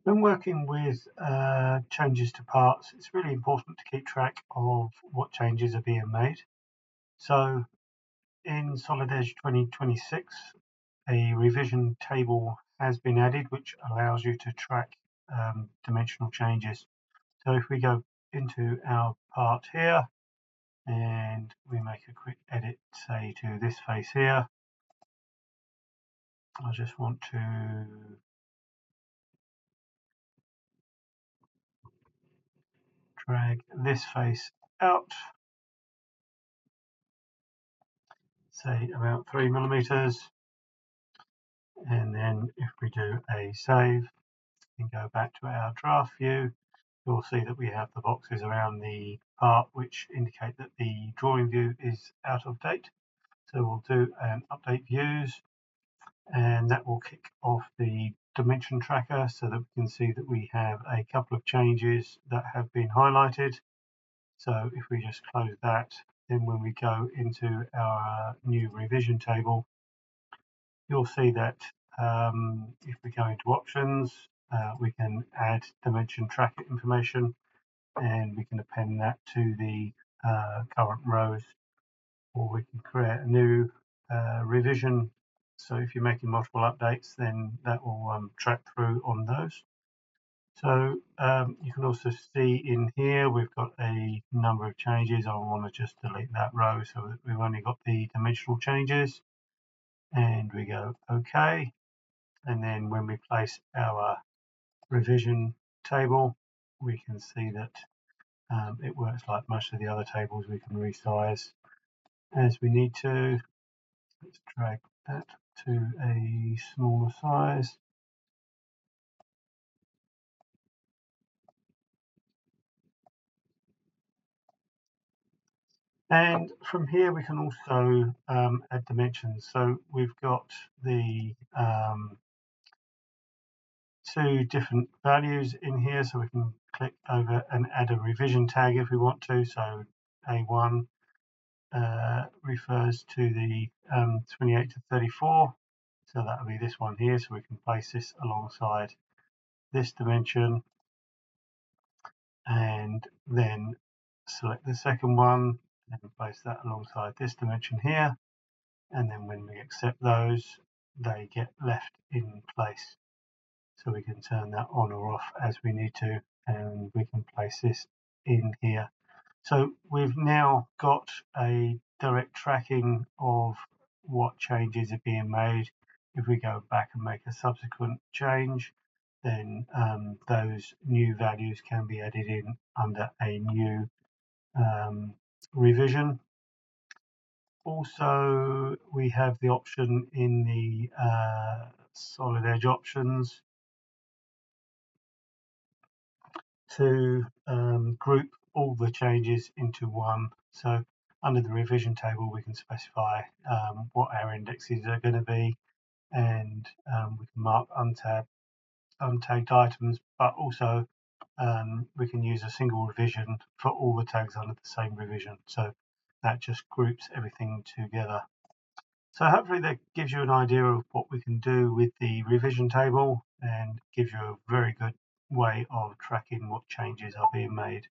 When working with changes to parts, it's really important to keep track of what changes are being made. So in Solid Edge 2026, a revision table has been added, which allows you to track dimensional changes. So if we go into our part here and we make a quick edit, say to this face here, I just want to drag this face out, say about 3mm. And then if we do a save and go back to our draft view, you'll see that we have the boxes around the part which indicate that the drawing view is out of date. So we'll do an update views, and that will kick off the dimension tracker so that we can see that we have a couple of changes that have been highlighted. So if we just close that, then when we go into our new revision table, you'll see that if we go into options, we can add dimension tracker information, and we can append that to the current rows, or we can create a new revision. So if you're making multiple updates, then that will track through on those. So you can also see in here we've got a number of changes. I want to just delete that row so that we've only got the dimensional changes, and we go OK. And then when we place our revision table, we can see that it works like most of the other tables. We can resize as we need to. Let's drag that to a smaller size. And from here we can also add dimensions. So we've got the two different values in here, so we can click over and add a revision tag if we want to. So A1 refers to the 28 to 34, so that will be this one here. So we can place this alongside this dimension, and then select the second one and place that alongside this dimension here, and then when we accept those, they get left in place. So we can turn that on or off as we need to, and we can place this in here. So we've now got a direct tracking of what changes are being made. If we go back and make a subsequent change, then those new values can be added in under a new revision. Also, we have the option in the Solid Edge options to group all the changes into one. So under the revision table, we can specify what our indexes are going to be, and we can mark untagged items, but also we can use a single revision for all the tags under the same revision. So that just groups everything together. So hopefully that gives you an idea of what we can do with the revision table, and gives you a very good way of tracking what changes are being made.